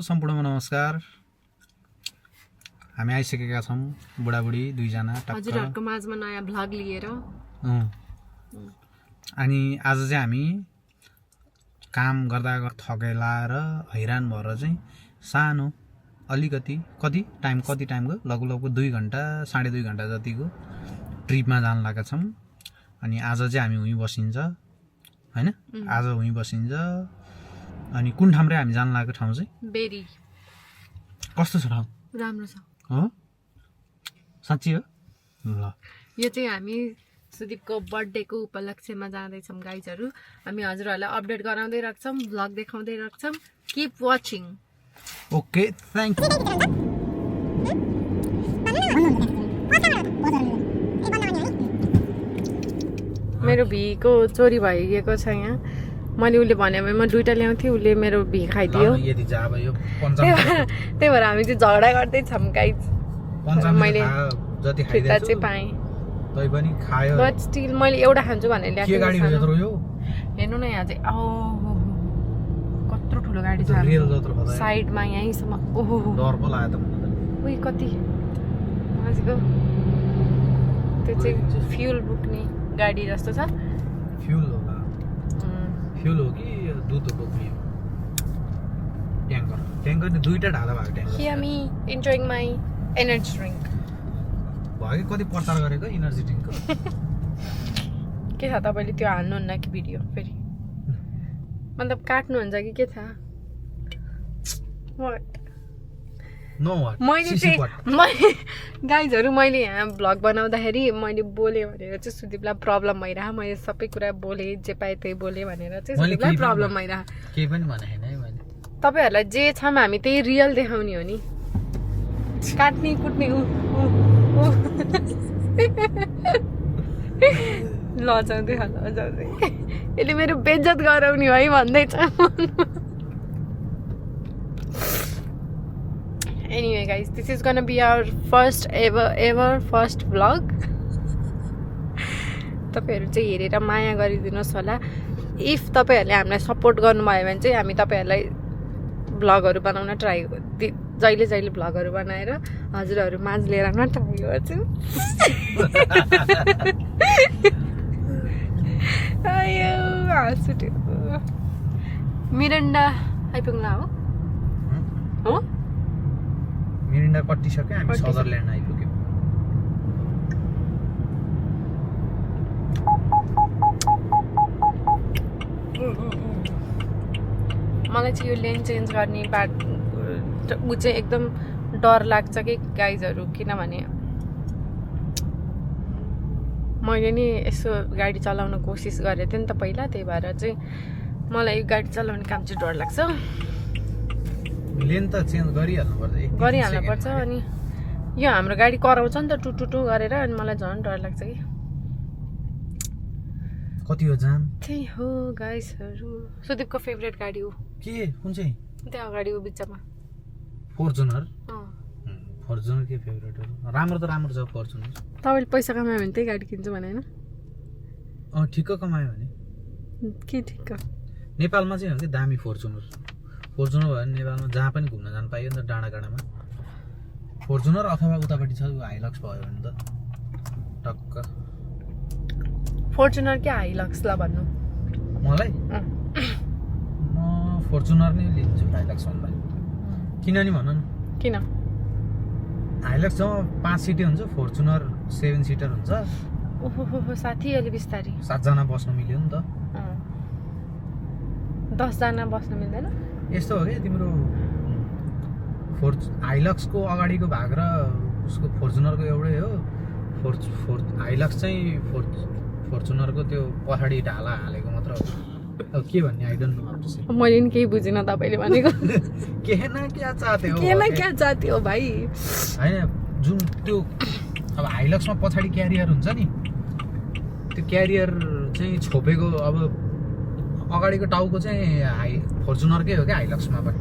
सम्पूर्णमा नमस्कार। हामी आइसकेका छौं बुढाबुढी दुईजना हजुरहरुको माझमा नयाँ भ्लग लिएर। अनि आज चाहिँ हामी काम गर्दा थकेला र हैरान भएर चाहिँ सानो अलिकति कति टाइमको लगभग 2 घण्टा 2.5 घण्टा जतिको ट्रिपमा जान लागेका छौं। अनि आज चाहिँ हामी उही बसिन्छ हैन, आज उही बसिन्छ। अनि कुन ठाउँ रे हामी जान लागेको ठाउँ चाहिँ बेरी। कस्तो छ ठाउँ? राम्रो छ। हो साच्चै हो? ल यो चाहिँ हामी सुदीपको बर्थडेको उपलक्ष्यमा जाँदै छौं गाइजहरु। हामी हजुरहरुलाई अपडेट गराउँदै राख्छौं, भ्लग देखाउँदै राख्छौं। Keep watching. Okay, thank you. मेरो भीको चोरी भइएको छ यहाँ। मैले उले भने म दुईटा ल्याउँथे, उले मेरो भी खाइदियो। यदि जा अब यो त्यही भएर हामी चाहिँ झगडा गर्दै छौं गाइज। मैले जति फिर्ता चाहिँ पाएँ। तै पनि खायो। बट स्टिल मैले एउटा खान्छु भनेर ल्याएको। के गाडी हो यत्रो यो? हेर्नु न यहाँ चाहिँ कत्रो ठुलो गाडी छ। रेल जत्रो हो त। साइडमा यहीँसम्म। ओहो डर पो लाग्यो त मलाई। उही कति मजको। त्यो चाहिँ फ्युल बोक्ने गाडी जस्तो छ। फ्युल होला। फ्युल हो कि दुध बोक्ने हो? ट्याङ्कर नि दुईटा ढाला भएको tanker. Hear me enjoying my energy drink. भयो कि कति प्रचार गरेको एनर्जी ड्रिङ्कको? के थाहा तपाईले त्यो हाल्नुहुन्न कि भिडियो फेरि? मतलब काट्नुहुन्छ कि के थाहा? Know what? मैले चाहिँ गाइजहरु मैले यहाँ भ्लग बनाउँदाखेरि मैले बोले भनेर चाहिँ सुदीपलाई प्रब्लम भइरहा। मैले सबै कुरा बोले, जे पाए त्यही बोले भनेर चाहिँ सुदीपलाई प्रब्लम भइरहा। केही पनि भने हैन है मैले। तपाईहरुलाई जे छम हामी त्यही रियल देखाउने हो नि। काट्ने कुट्ने लजाउँदै लजाउँदै यसले मेरो बेइज्जत गराउने है भन्दै छ। Anyway guys, this is gonna be our first ever vlog. तपाईहरु चाहिँ हेरेर माया गरिदिनुस् होला। इफ तपाईहरुले हामीलाई सपोर्ट गर्नुभयो भने चाहिँ हामी तपाईहरुलाई भ्लगहरु बनाउन ट्राई जहिले भ्लगहरु बनाएर हजुरहरु माझ लिएर आउन ट्राई गर्छु। आयो हाँसुट्यो। मिरिन्डा आइपुग्ला हो? हो? मिरिन्डा कटिसक्यो, हामी सदरल्यान्ड आइपुग्यौँ। मलाई चाहिँ यो लेन चेन्ज गर्ने बात उ चाहिँ एकदम डर लाग्छ कि गाइजहरु। किनभने मैले नि यसो गाडी चलाउन कोसिस गरेको थिएँ नि त पहिला, त्यही भएर चाहिँ मलाई यो गाडी चलाउने काम चाहिँ डर लाग्छ। लेन त चेन्ज गरिहाल्नु पर्छ। अनि यो हाम्रो गाडी कराउँछ नि त टुटुटु गरेर, अनि मलाई झन् डर लाग्छ कि। कति हो जाम? त्यही हो गाइजहरु। सुदीपको फेभरेट गाडी हो के? कुन चाहिँ? त्यहाँ अगाडि हो बिचमा फर्चुनर। फर्चुनर के फेभरेट हो? राम्रो त राम्रो छ फर्चुनर। तपाईले पैसा कमायो भने त्यही गाडी किन्छु भने हैन? ठिक्क कमायो भने के ठिक्क? नेपालमा चाहिँ हो कि दामी फर्चुनर भयो भने नेपालमा जहाँ पनि घुम्न जान पाइयो नि त, डाँडाकाँडामा। फर्चुनर अथवा उतापट्टि छ हाइलक्स भयो भने त टक्क फर्चुनर कि हाइलक्स ल भन्नु मलाई म फर्चुनर नै लिन्छु हाइलक्स भन्दा किन नि भन न किन हाइलक्स जम्मा 5 सिटै हुन्छ फर्चुनर 7 सिटर हुन्छ ओहो साथी अलि बिस्तारी 7 जना बस्न मिल्यो नि त 10 जना बस्न मिल्दैन यस्तो हो कि तिम्रो हाइलक्सको अगाडिको भाग र उसको फर्चुनरको एउटै हो हाइलक्स चाहिँ फर्चुनरको त्यो पछाडि ढाला हालेको मात्र हो अब के भन्ने I don't know how to say मैले नि केही बुझिनँ तपाईँले भनेको के न क्या चाहते हो के न क्या जाति हो भाइ हैन जुन त्यो अब हाइलक्समा पछाडि क्यारियर हुन्छ नि त्यो क्यारियर चाहिँ छोपेको अब अगाडिको टाउको चाहिँ फर्चुनरकै हो क्या हाइलक्समा पनि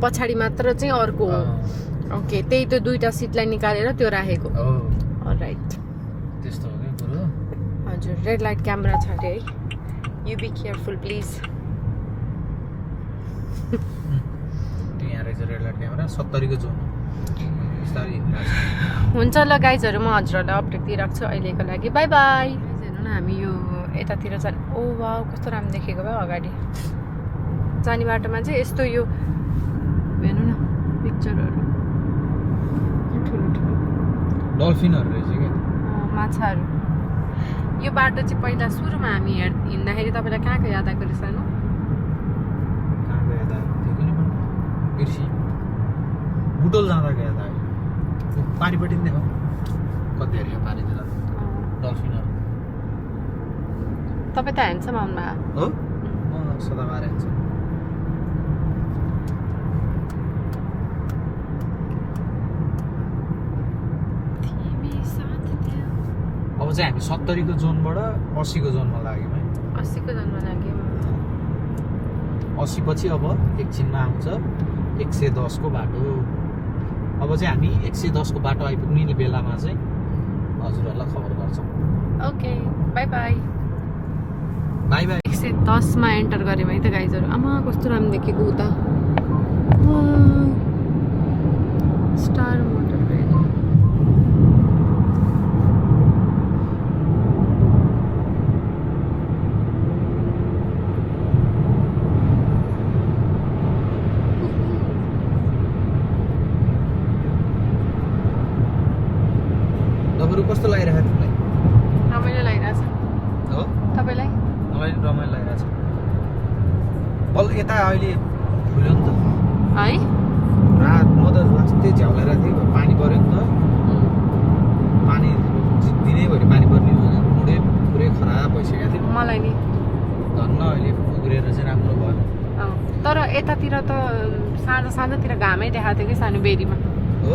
पछाडि मात्र चाहिँ अर्को हो ओके त्यही त्यो दुईटा सिटलाई निकालेर त्यो राखेको हो राइट त्यस्तो हो क्या कुरो हजुर रेड लाइट क्यामेरा छ अरे है यु बी केयरफुल प्लिज त्यो यहाँ रहेछ रेड लाइट क्यामेरा 70 को जोन हो बिस्तारै हिँडिरहेको छ। हुन्छ ल गाइजहरू म हजुरहरूलाई अपडेट दिइरहेको छु अहिलेको लागि बाई बाई हेर्नु न हामी यो यतातिर जाने ओ वाउ कस्तो राम्रो देखेको भयो अगाडि जाने बाटोमा चाहिँ यस्तो यो हेर्नु न पिक्चरहरू ठुलो ठुलो डल्फिनहरू रहेछ क्या माछाहरू यो बाटो चाहिँ पहिला सुरुमा हामी हिँड्दाखेरि तपाईँलाई कहाँको याद आएको रहेछ सानो कहाँको याद आयो त्यो कुनै पनि बिर्सी बुटोल जाँदाको याद आयो त्यो पारिपट्टि पनि देखाऊ कति अरे यो पारितिर डल्फिनहरू तपाईँ त ह्यान्डसम आउनुभयो हो म सदाबार हेर्छु अब चाहिँ हामी 70 को जोनबाट 80 को जोनमा लाग्यौँ है 80 को जोनमा लाग्यो 80 पछि अब एकछिनमा आउँछ 110 को बाटो अब चाहिँ हामी 110 को बाटो आइपुग्ने बेलामा चाहिँ हजुरहरूलाई खबर गर्छौँ okay by by by by 110 मा एन्टर गऱ्यौँ है त गाइजहरू आमा कस्तो राम्रो देखेको उता स्टार मोटर भेज तपाईँहरू कस्तो लागिरहेको तिमीलाई रमाइलो लागिरहेछ हो तपाईँलाई मलाई रमाइलो लागिरहेछ बल्ल यता अहिले खुल्यो नि त है रात म त अस्ति झ्याउलेर थिएँ पानी पऱ्यो नि त पानी दिनैभरि पानी पर्ने मुडै पुरै खराब भइसकेको थियो मलाई नि धन्न अहिले उग्रेर चाहिँ राम्रो भयो तर यतातिर त साँझ साँझतिर घामै देखाएको थियो कि सानो बेरीमा हो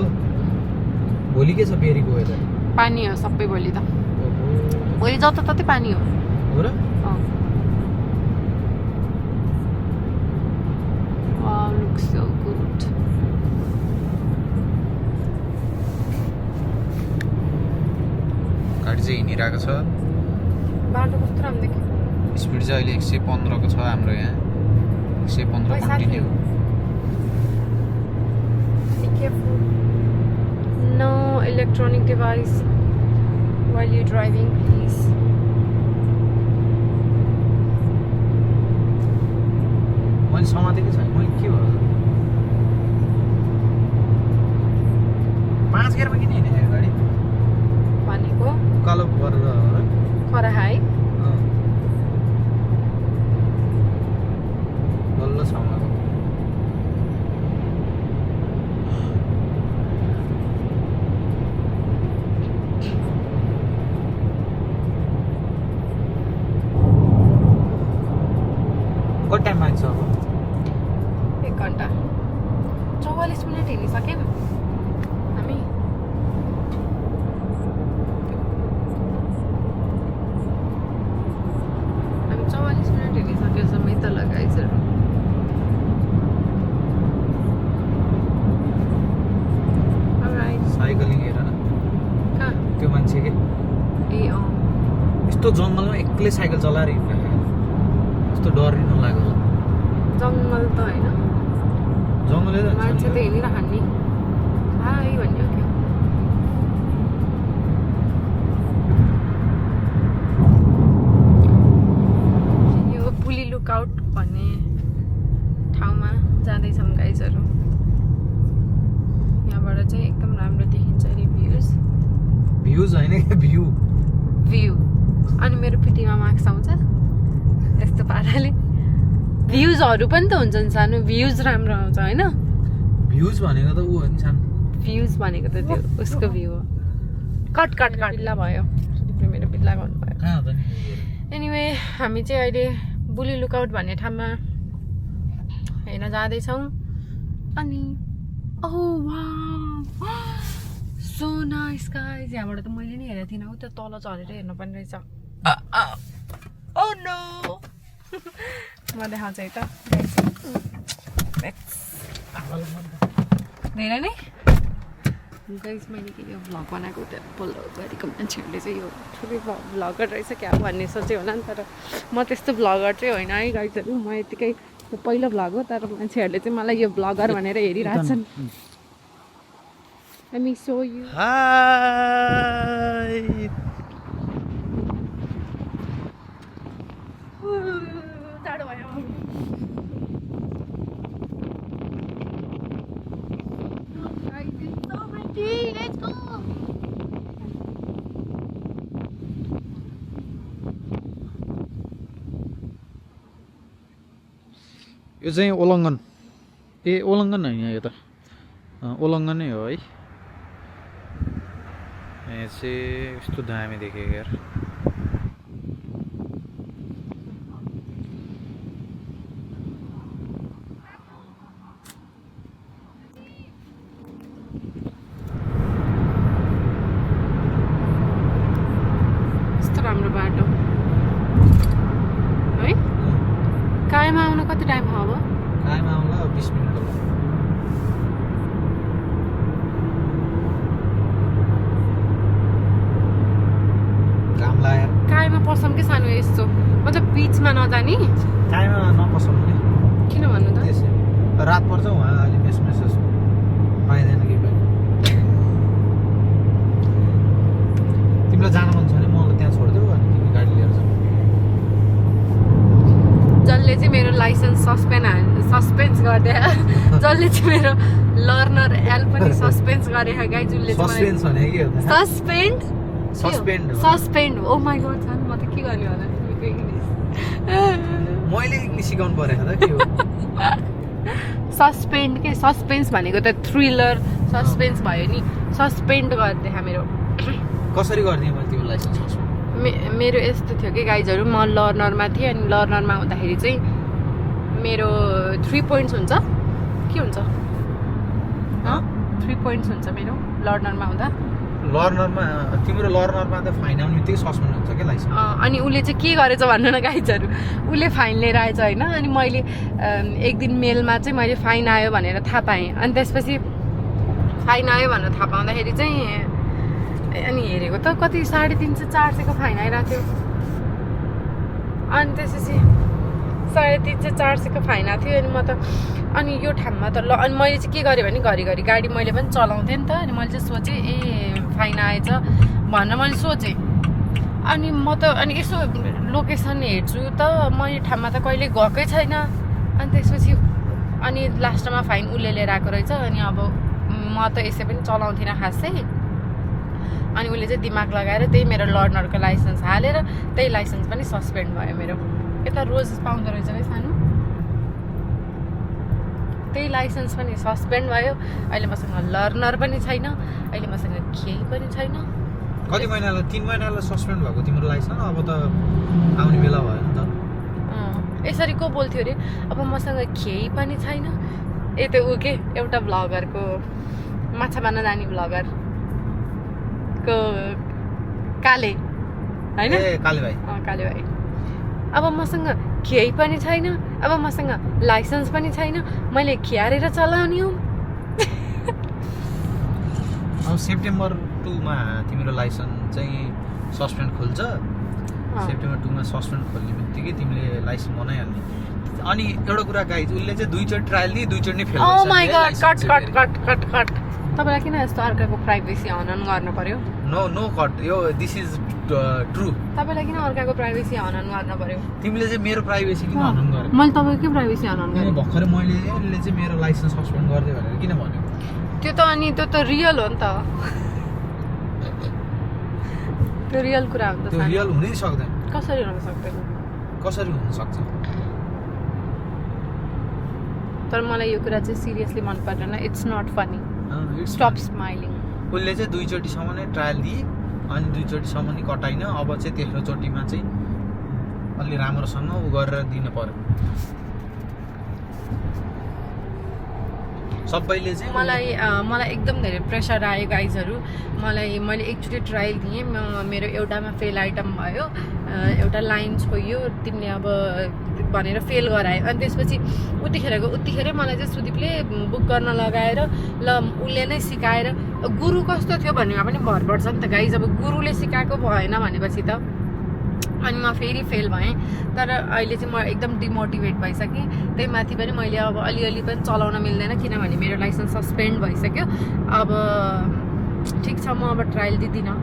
भोलि के छ बेरीको वेदर पानी हो सबै भोलि त भोलि जताततै पानी हो हो र Wow, looks so good. गाडी चाहिँ हिँडिरहेको छ बाटो कस्तो राम्रो देख्यो स्पिड चाहिँ अहिले 115 को छ हाम्रो यहाँ 115 continue Be careful. No electronic device while you're driving, please. मैले समातेकै छैन मैले के भयो 5 गियरमा किन हिँडेको गाडी भनेको उकालो गरेर हो र खरा है बल्ल समाएको कति टाइम लाग्छ अब 1 घन्टा 44 मिनट हिँडिसक्यौँ हामी हामी 44 मिनट हिँडिसक्यो समय त लगाइसकेर साइकलिङ हेर न कहाँ त्यो मान्छे के ए अँ यस्तो जङ्गलमा एक्लै साइकल चलाएर हिँड्दाखेरि यस्तो डर नि नलाग्यो जङ्गल त होइन जङ्गलै त मान्छे त हिँडिरहन् नि हाई भन्यो कि यो पुली लुकआउट भन्ने ठाउँमा जाँदैछौँ गाइजहरू। यहाँबाट चाहिँ एकदम राम्रो देखिन्छ अरे भ्युज होइन भ्यू अनि मेरो पिटीमा मार्क्स आउँछ यस्तो पाराले। भ्युजहरू पनि त हुन्छन् सानो, भ्युज राम्रो आउँछ होइन। भ्युज भनेको त ऊ हो नि सानो, भ्युज भनेको त त्यो उसको भ्यू हो। कट बिल्ला भयो, मेरो बिल्ला गर्नुभयो। कहाँ हो त नि? एनिवे हामी चाहिँ अहिले बुली लुकआउट भन्ने ठाउँमा हेर्न जाँदैछौँ। अनि सो नाइस गाइज। यहाँबाट त मैले नि हेरेको थिइनँ, त्यो तल चढेर हेर्नु पर्ने रहेछ। ओ नो म देखाउँछु है त धेरै नै गाइस। मैले के यो भ्लग बनाएको त फलो गरेको मान्छेहरूले चाहिँ यो ठुलै भ्लगर रहेछ क्या भन्ने सोच्यो होला नि, तर म त्यस्तो भ्लगर चाहिँ होइन है गाइजहरू। म यतिकै पहिलो भ्लग हो, तर मान्छेहरूले चाहिँ मलाई यो भ्लगर भनेर हेरिरहेछन्। Let me show you. हाय टाढो भयो। Let's go. यो चाहिँ ओलङ्गन ओलङ्गन होइन यो त ओलङ्गन नै हो है। यहाँ चाहिँ यस्तो दामी देखेको यार। यस्तो राम्रो बाटो है। कायमा आउन कति टाइम हो अब? कायमा आउँला 20 मिनट होला। कायमा पसौँ कि सानो यस्तो, मतलब बिचमा नजाने। कायमा नपसौँ नि। किन भन्नु त? रात पर्छ उहाँ अहिले मेसेज पाइँदैन कि पनि। तिमीलाई जान मन छ भने मलाई त्यहाँ छोडिदेऊ अनि तिमी गाडी लिएर जाऊ। जसले चाहिँ मेरो लाइसेन्स सस्पेन्स गरिदिए, जसले चाहिँ मेरो लर्नर एल पनि सस्पेन्स गरे गाइज, उसले सस्पेन्स भने के हो त? सस्पेन्ड। ओ माय गॉड सन, म त के गर्ने होला तिमीको इङ्ग्लिस। मैले इङ्ग्लिस सिकाउनु परेको त के हो? सस्पेन्ड के सस्पेन्स भनेको त थ्रिलर सस्पेन्स भयो नि। सस्पेन्ड गरिदिए मेरो। कसरी गरिदिएँ मैले तिम्रो लाइसेन्स सस्पेन्ड? मेरो यस्तो थियो कि गाइजहरू, म लर्नरमा थिएँ अनि लर्नरमा हुँदाखेरि चाहिँ मेरो 3 पोइन्ट्स हुन्छ के हुन्छ 3 पोइन्ट्स हुन्छ मेरो लर्नरमा हुँदा। लर्नरमा तिम्रो लर्नरमा त फाइन आउने बित्तिकै सस्पेन्ड हुन्छ क्या लाइसेन्स। अनि उसले चाहिँ के गरेछ भन्नु न गाइजहरू, उसले फाइन लिएर आएछ होइन। अनि मैले एक दिन मेलमा चाहिँ मैले फाइन आयो भनेर थाहा पाएँ। अनि त्यसपछि फाइन आयो भनेर थाहा पाउँदाखेरि चाहिँ अनि हेरेको त कति 350-400 को फाइन आइरहेको थियो। अनि त्यसपछि 350-400 को फाइन आएको थियो। अनि म त अनि यो ठाउँमा त ल, अनि मैले चाहिँ के गरेँ भने घरिघरि गाडी मैले पनि चलाउँथेँ नि त। अनि मैले चाहिँ सोचेँ फाइन आएछ भनेर मैले सोचेँ। अनि म त अनि यसो लोकेसन हेर्छु त, म यो ठाउँमा त कहिले गएकै छैन। अनि त्यसपछि अनि लास्टमा फाइन उसले लिएर आएको रहेछ। अनि अब म त यसै पनि चलाउँथिनँ खासै। अनि उसले चाहिँ दिमाग लगाएर त्यही मेरो लर्नरको लाइसेन्स हालेर त्यही लाइसेन्स पनि सस्पेन्ड भयो मेरो। यता रोज पाउँदो रहेछ है सानो, त्यही लाइसेन्स पनि सस्पेन्ड भयो। अहिले मसँग लर्नर पनि छैन, अहिले मसँग केही पनि छैन। कति महिनालाई 3 महिनालाई सस्पेन्ड भएको तिम्रो लाइसेन्स, अब त आउने बेला भयो नि त। यसरी को बोल्थ्यो अरे, अब मसँग केही पनि छैन। ए त्यो ऊ के एउटा भ्लगरको माछा मार्न जाने भ्लगरको काले होइन, काले भाइ। काले भाइ। अब मसँग केही पनि छैन, अब मसँग लाइसेन्स पनि छैन, मैले खियारेर चलाउने हो। अब सेप्टेम्बर 2 मा तिम्रो लाइसेन्स चाहिँ सस्पेन्ड खोल्छ। सेप्टेम्बर 2 मा सस्पेन्ड खोल्ने बित्तिकै तिमीले लाइसेन्स बनाइहाल्ने। अनि एउटा कुरा गाइज, उसले चाहिँ 2 चोटि ट्रायल दिए, 2 चोटि नै फेल भइसक्यो। ओ माय गॉड, कट तपाईँलाई किन यस्तो अर्काको प्राइभेसी हनन गर्न पर्यो नो कट यो दिस इज ट्रु तपाईँलाई किन अर्काको प्राइभेसी हनन गर्न पर्यो तिमीले चाहिँ मेरो प्राइभेसी किन हनन गर्यो मैले तपाईँकै प्राइभेसी हनन गरेँ भर्खरै मैले यसले चाहिँ मेरो लाइसेन्स सस्पेन्ड गरिदियो भनेर किन भन्यो त्यो त अनि त्यो त रियल हो नि त त्यो रियल कुरा हो नि त्यो त रियल हुनै सक्दैन कसरी हुन सक्दैन कसरी हुन सक्छ तर मलाई यो कुरा चाहिँ सिरियसली मन पर्दैन it's not funny stop smiling उसले चाहिँ 2 चोटिसम्म नै ट्रायल दिए अनि 2 चोटिसम्म नै कटाइन अब चाहिँ तेस्रो चोटिमा चाहिँ अलि राम्रोसँग उ गरेर दिनु पर्यो सबैले चाहिँ मलाई एकदम धेरै प्रेसर आयो गाइजहरू मैले एकचोटि ट्रायल दिएँ मेरो एउटामा फेल आइटम भयो एउटा लाइन छोयो तिमीले अब भनेर फेल गरायो अनि त्यसपछि उतिखेरै मलाई चाहिँ सुदीपले बुक गर्न लगाएर ल उसले नै सिकाएर गुरु कस्तो थियो भन्नेमा पनि भर पर्छ नि त गाइज अब गुरुले सिकाएको भएन भनेपछि त अनि म फेरि फेल भएँ तर अहिले चाहिँ म एकदम डिमोटिभेट भइसकेँ त्यही माथि पनि मैले अब अलिअलि पनि चलाउन मिल्दैन किनभने मेरो लाइसेन्स सस्पेन्ड भइसक्यो अब ठिक छ म अब ट्रायल दिँदिनँ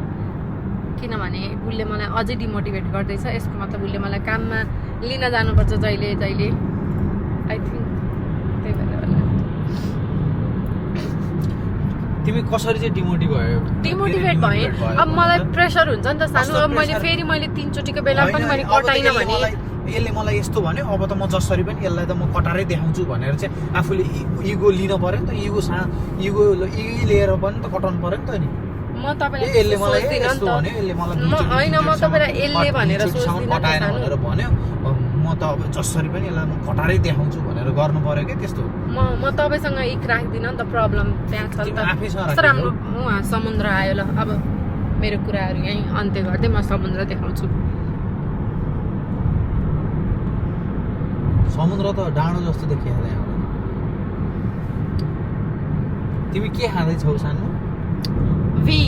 किनभने उसले मलाई अझै डिमोटिभेट गर्दैछ यसको मतलब उसले मलाई काममा लिन जानुपर्छ जहिले आई थिङ्क त्यही भएर तिमी कसरी चाहिँ डिमोटिभेट भएँ अब मलाई प्रेसर हुन्छ नि त सानो अब मैले 3 चोटिको बेला पनि मैले कटाइन भने यसले मलाई यस्तो भन्यो अब त म जसरी पनि यसलाई त म कटारै देखाउँछु भनेर चाहिँ आफूले इगो लिन पर्यो नि त इगो लिएर पनि त कटाउनु पर्यो नि त नि म तपाईँलाई सोच्दिनँ नि त होइन म तपाईँलाई यसले भनेर सोच्दिनँ भनेर भन्यो म त अब जसरी पनि यसलाई म कटारै देखाउँछु भनेर गर्नु पर्यो क्या त्यस्तो म तपाईँसँग इक राख्दिनँ नि त प्रब्लम त्यहाँ छ नि त कस्तो राम्रो उहाँ समुद्र आयो ल अब मेरो कुराहरू यहीँ अन्त्य गर्दै म समुद्र देखाउँछु समुद्र त डाँडो जस्तो देखिहाल्दै तिमी के खाँदैछौ सानो भी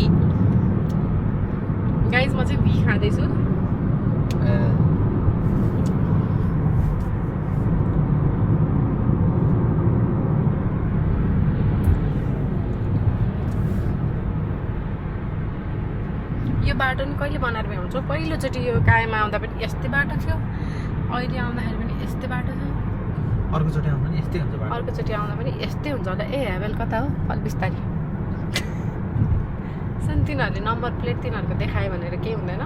गाइज म चाहिँ भी खाँदैछु यो बाटो नि कहिले बनाएर भ्याउँछौ पहिलोचोटि यो कायमा आउँदा पनि यस्तै बाटो थियो अहिले आउँदाखेरि पनि यस्तै बाटो छ अर्कोचोटि आउँदा पनि यस्तै हुन्छ बाटो अर्कोचोटि आउँदा पनि यस्तै हुन्छ होला ए हेभेल कता हो फल बिस्तारी सन तिनीहरूले नम्बर प्लेट तिनीहरूको देखायो भनेर केही हुँदैन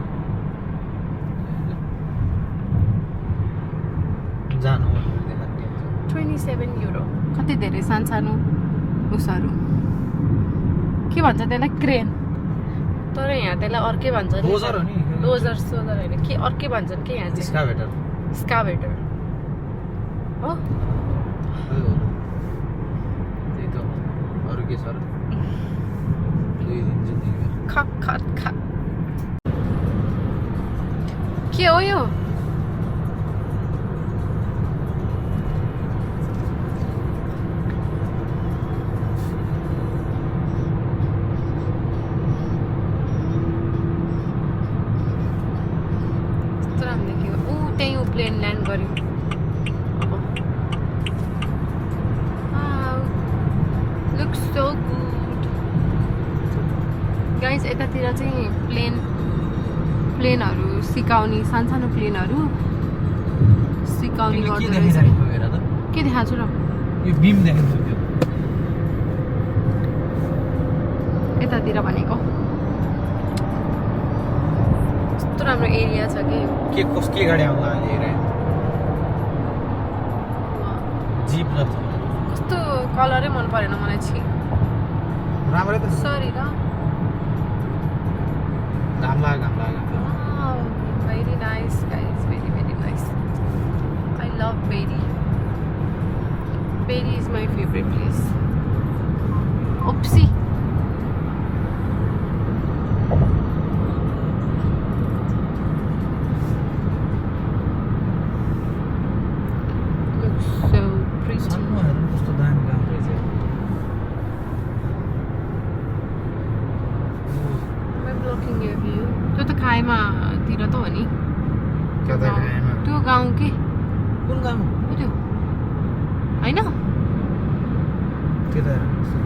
जानु 27 युरो कति धेरै सानो उसहरू के भन्छ त्यसलाई क्रेन तर यहाँ त्यसलाई अर्कै भन्छ डोजर होइन के अर्कै भन्छन् के यहाँ चाहिँ स्काभेटर हो त्यही त अरू के छ र के हो यो प्लेन ल्यान्ड गर्यो लुक्स सो गुड गाइस यतातिर चाहिँ प्लेनहरू सिकाउने सानो प्लेनहरू सिकाउने गर्दो रहेछ के देखाएको छु र यो बीम देखाउँछु यतातिर भनेको कस्तो राम्रो एरिया छ कि के गाडी आउँला अहिले जिप जस्तो कस्तो कलरै मन परेन मलाई छि राम्रै त सरी ल घाम लाग्यो very nice guys very nice I love berry is my favourite place ओप्सी तिर त हो नि त्यो गाउँ के कुन गाउँ त्यो होइन त्यो त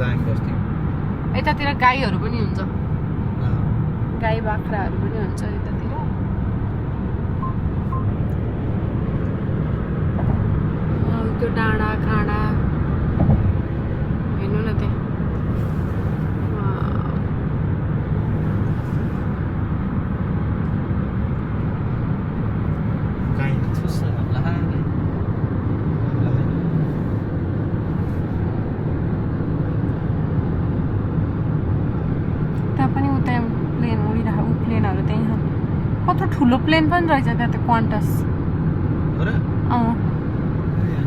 दाङ बस्ती यतातिर गाईहरू पनि हुन्छ गाई बाख्राहरू पनि हुन्छ यतातिर त्यो डाँडा काँडा हेर्नु न त्यहाँ कत्रो ठुलो प्लेन पनि रहेछ त्यहाँ त्यो क्वान्टस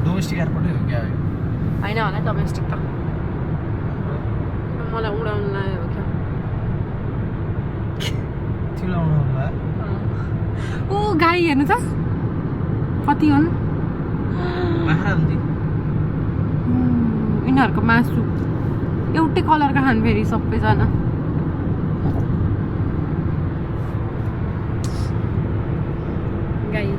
डोमेस्टिक एयरपोर्टै हो क्या होइन होला डोमेस्टिक त मलाई उडाउनु लाग्यो हो क्या तिमीलाई उडाउनु लाग्यो ओ गाई हेर्नु त कति हुन् बाख्रा हुन्थ्यो यिनीहरूको मासु एउटै कलरका खान् फेरि सबैजना गाई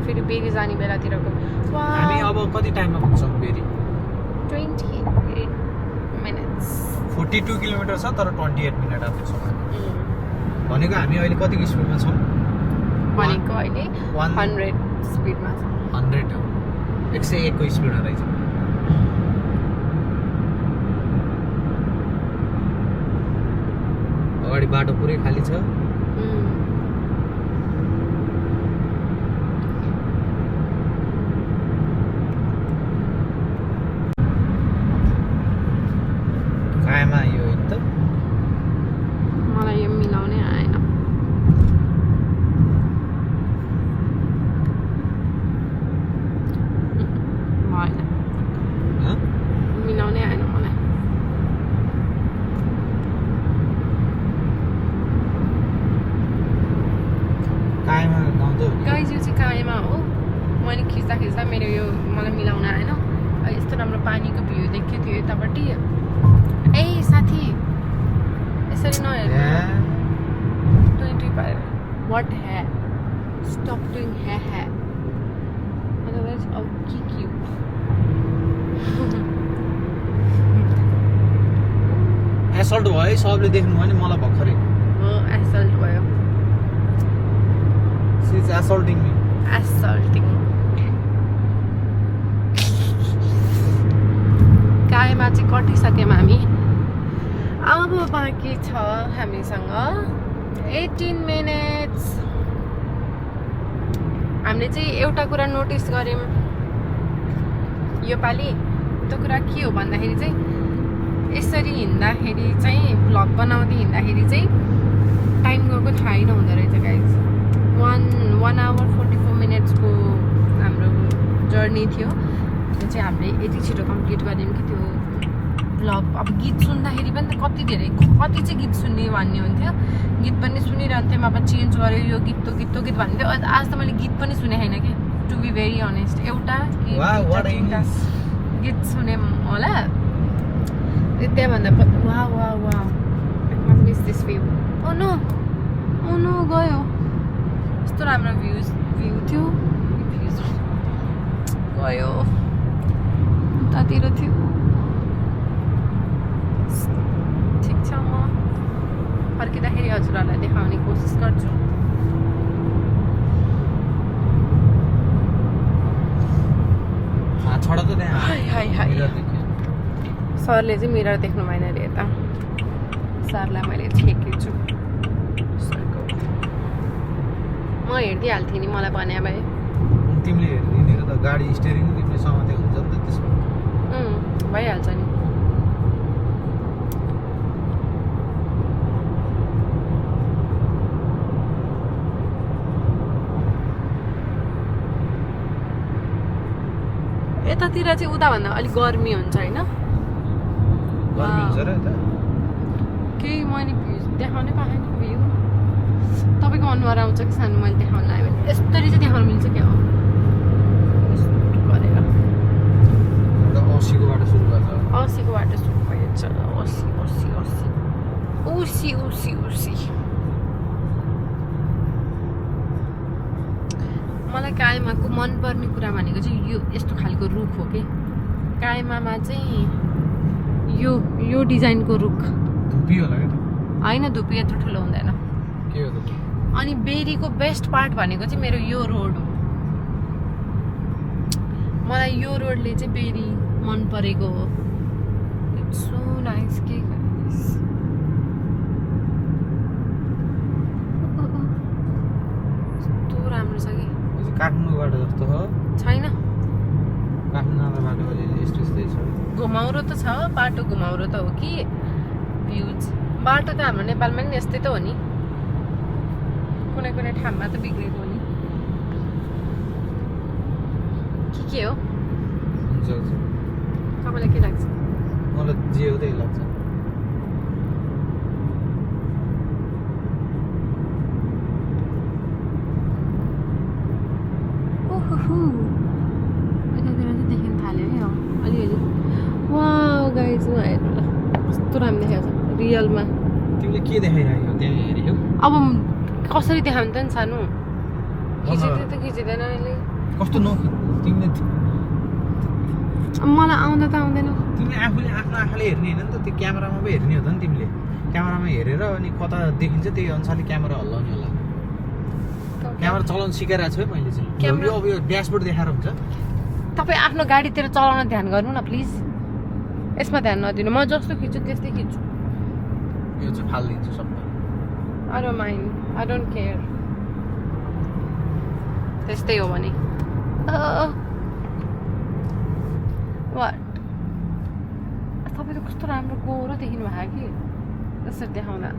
फेरि बेरी जाने बेलातिरको हामी अब कति टाइममा पुग्छौँ बेरी 28 minutes 42 किलोमिटर छ तर 28 मिनट पुग्छौँ भनेको हामी अहिले कतिको स्पिडमा छौँ भनेको अहिले 100 स्पिडमा छ 100 हो 101 को स्पिडमा रहेछ अगाडि बाटो पुरै खाली छ कायमा यो एकदम मलाई यो मिलाउनै आएन मिलाउनै आएन मलाई कायमा गाउँदै हो गाइज यो चाहिँ कायमा हो मैले खिच्दा खिच्दा मेरो यो मलाई मिलाउन आएन यस्तो राम्रो पानीको भ्यू देख्यो थियो यतापट्टि ए साथी यसरी नहेर्नु 25 what है stop doing है otherwise I'll kick you assault भयो सबले देख्नु भयो नि मलाई भर्खरै एसल्ट भयो शी इज एसल्टिङ मी एसल्टिङ कायमा चाहिँ कटिसक्यौँ हामी अब बाँकी छ हामीसँग 18 मिनट्स हामीले चाहिँ एउटा कुरा नोटिस गऱ्यौँ योपालि त्यो कुरा के हो भन्दाखेरि चाहिँ यसरी हिँड्दाखेरि चाहिँ भ्लग बनाउँदै हिँड्दाखेरि चाहिँ टाइम गएको थाहै नहुँदो रहेछ गाइज 1 hour 44 मिनट्सको हाम्रो जर्नी थियो त्यो चाहिँ हामीले यति छिटो कम्प्लिट गऱ्यौँ कि त्यो भ्लग अब गीत सुन्दाखेरि पनि त कति चाहिँ गीत सुन्ने भन्ने हुन्थ्यो गीत पनि सुनिरहन्थ्यौँ अब चेन्ज गऱ्यो यो गीत त्यो गीत भन्थ्यो आज त मैले गीत पनि सुने छैन कि टु बी भेरी अनेस्ट एउटा गीत सुने होला त्यहाँभन्दा वा वा वा miss this view oh no गयो यस्तो राम्रो भ्यू थियो गयो उतातिर थियो ठिक छ म फर्किँदाखेरि हजुरहरूलाई देखाउने कोसिस गर्छु छोडा त त्यहाँ सरले चाहिँ मिरर देख्नु भएन अरे यता सरलाई मैले छेकेछु म हेरिदिइहाल्थेँ नि मलाई भने भए तिमीले हेरिदिने त गाडी स्टेरिङ तिमीले समाते हुन्छ नि त त्यसमा भइहाल्छ नि यतातिर चाहिँ उताभन्दा अलिक गर्मी हुन्छ होइन गर्मी हुन्छ र यता केही मैले भ्यू देखाउनै पाएन भ्यू तपाईँको अनुहार आउँछ कि सानो मैले देखाउन लाग्यो भने यस्तरी चाहिँ देखाउनु मिल्छ क्या हो यस्तो गरेर 80 को बाटो सुरु गर्छ 80 को बाटो सुरु भइन्छ 80 मलाई कायमाको मनपर्ने कुरा भनेको चाहिँ यो यस्तो खालको रुख हो कि कायमामा चाहिँ यो डिजाइनको रुख धुपी होला के होइन धुपी यत्रो ठुलो हुँदैन के हो त अनि बेरीको बेस्ट पार्ट भनेको चाहिँ मेरो यो रोड हो मलाई यो रोडले चाहिँ बेरी मन परेको हो इट्स सो नाइस के कस्तो राम्रो छ कि काठमाडौँ बाटो जस्तो हो छैन काठमाडौँ बाटो यस्तो यस्तै छ घुमाउरो त छ बाटो घुमाउरो त हो कि भ्युज बाटो त हाम्रो नेपालमा नि यस्तै त हो नि कुनै कुनै ठाउँमा त बिग्रेको हो नि के हो हुन्छ तपाईँलाई के लाग्छ मलाई जे हो त्यही लाग्छ देख्न थाल्यो है अलिअलि वाउ गाइज हेर्नु ल कस्तो राम्रो देखाएको छ रियलमा तिमीले के देखाइरहेको त्यहाँ हेऱ्यौ अब कसरी देखाउनु त नि सानो खिचिँदै त खिचिँदैन अहिले कस्तो तिमीले मलाई आउँदा त आउँदैन तिमीले आफूले आफ्नो आँखाले हेर्ने होइन नि त त्यो क्यामेरामा पो हेर्ने हो त नि तिमीले क्यामेरामा हेरेर अनि कता देखिन्छ त्यही अनुसारले क्यामेरा हल्लाउने होला क्यामेरा चलाउनु सिकाइरहेको छु है मैले चाहिँ अब यो ड्यासबोर्ड देखाएर हुन्छ तपाईँ आफ्नो गाडीतिर चलाउन ध्यान गर्नु न प्लिज यसमा ध्यान नदिनु म जस्तो खिच्छु त्यस्तै खिच्छु यो चाहिँ फालिदिन्छु सबै I don't mind I don't care त्यस्तै हो भने वाट तपाईँ त कस्तो राम्रो गोरो देखिनु भएको कि यसरी देखाउँदा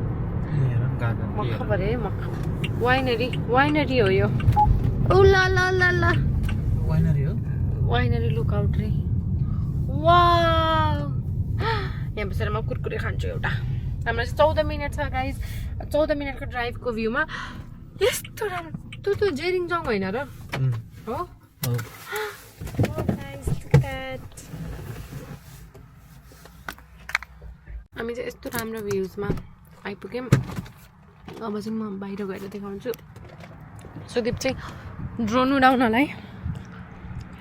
मक्ख परे मक्ख वाइनरी हो यो ओ ल ल ल ल वाइनरी हो वाइनरी लुक आउट रे वाउ यहाँ बसेर म कुरकुरे खान्छु एउटा हाम्रो चाहिँ 14 मिनट छ गाइज 14 मिनटको ड्राइभको भ्यूमा यस्तो राम्रो त्यो जेरिङजङ होइन र हो हामी चाहिँ यस्तो राम्रो भ्युजमा आइपुग्यौँ अब चाहिँ म बाहिर गएर देखाउँछु सुदीप चाहिँ ड्रोन उडाउनलाई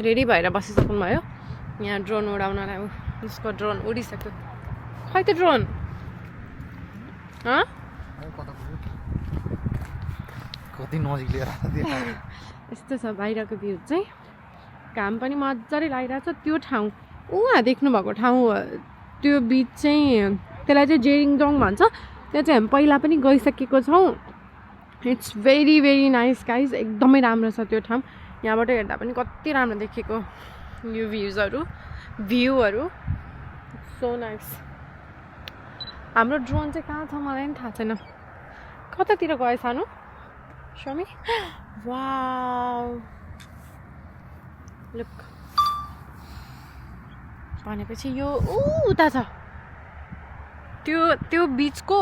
रेडी भएर बसिसक्नु भयो यहाँ ड्रोन उडाउनलाई उसको ड्रोन उडिसक्यो खै त ड्रोन कति नजिक लिएर यस्तो छ बाहिरको भ्यू चाहिँ घाम पनि मजाले लागिरहेको छ त्यो ठाउँ उहाँ देख्नुभएको ठाउँ त्यो बिच चाहिँ त्यसलाई चाहिँ जेरिङजङ भन्छ त्यहाँ चाहिँ हामी पहिला पनि गइसकेको छौँ it's very very nice guys एकदमै राम्रो छ त्यो ठाउँ यहाँबाट हेर्दा पनि कति राम्रो देखेको यो भ्यूहरू सो नाइस हाम्रो ड्रोन चाहिँ कहाँ छ मलाई पनि थाहा छैन कतातिर गयो सानो शमी वाउ लुक भनेपछि यो उता छ त्यो बिचको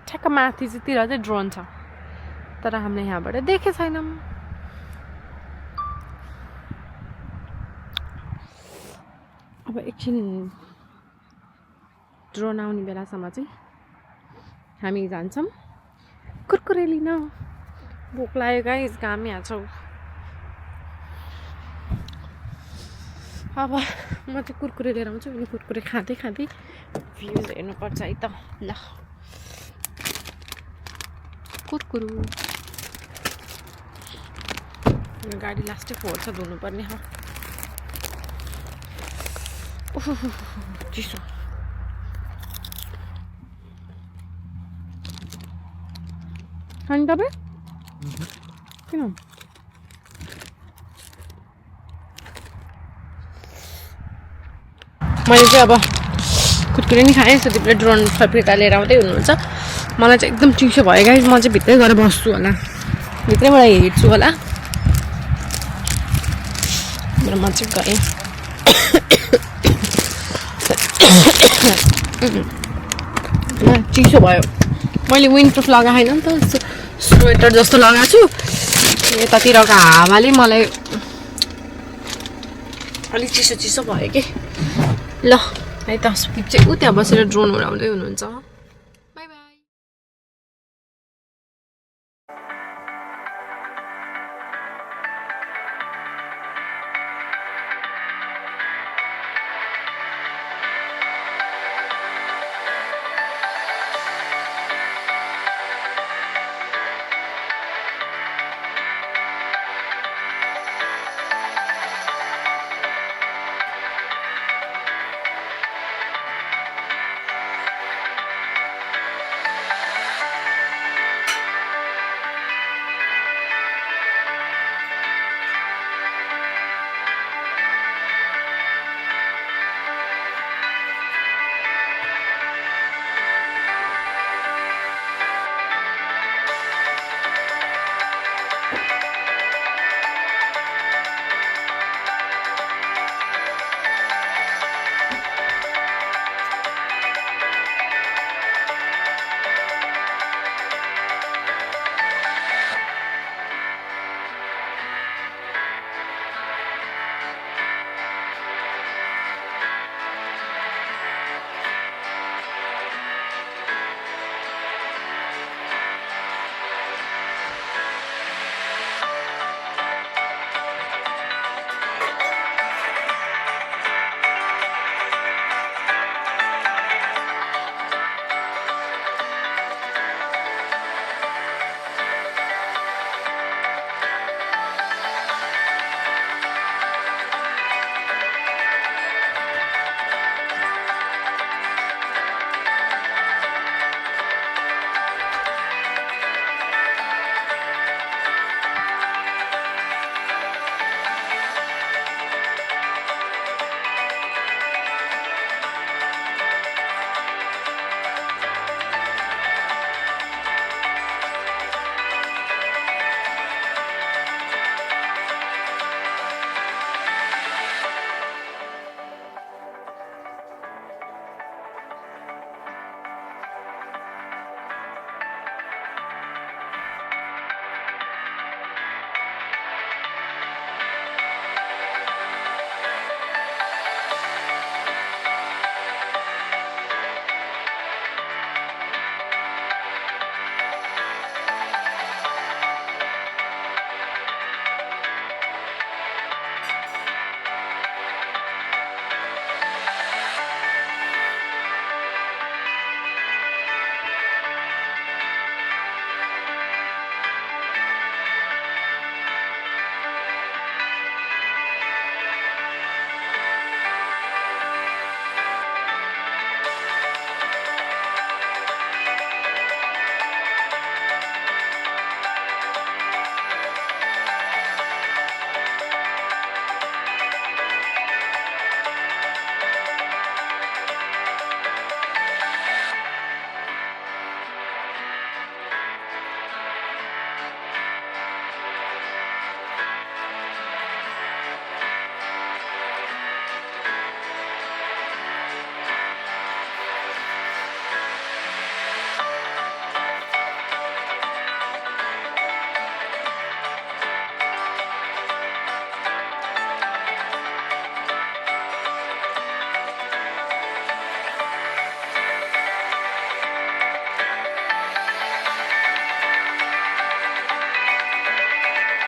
ठ्याक्क माथितिर चाहिँ ड्रोन छ तर हामीले यहाँबाट देखे छैनौँ अब एकछिन ड्रोन आउने बेलासम्म चाहिँ हामी जान्छौँ कुरकुरे लिन भोक लाग्यो गाइस घाम यहाँ छौ अब म चाहिँ कुरकुरे लिएर आउँछु अनि कुरकुरे खाँदै खाँदै भ्युज हेर्नुपर्छ है त ल कुरकुरु गाडी लास्टै फोहोर छ धुनुपर्ने हो चिसो खाने तपाईँ किन मैले चाहिँ अब कुरकुरे नि खाएँ सुदीपले ड्रोन फर्केर लिएर आउँदै हुनुहुन्छ मलाई चाहिँ एकदम चिसो भयो गाइस म चाहिँ भित्रै गएर बस्छु होला भित्रैबाट हेर्छु होला म चाहिँ गएँ चिसो भयो मैले विन्डप्रुफ लगाएन नि त स्वेटर जस्तो लगाएको छु यतातिरको हावाले मलाई अलिक चिसो चिसो भयो कि ल है त सुकिप चाहिँ ऊ त्यहाँ बसेर ड्रोन उडाउँदै हुनुहुन्छ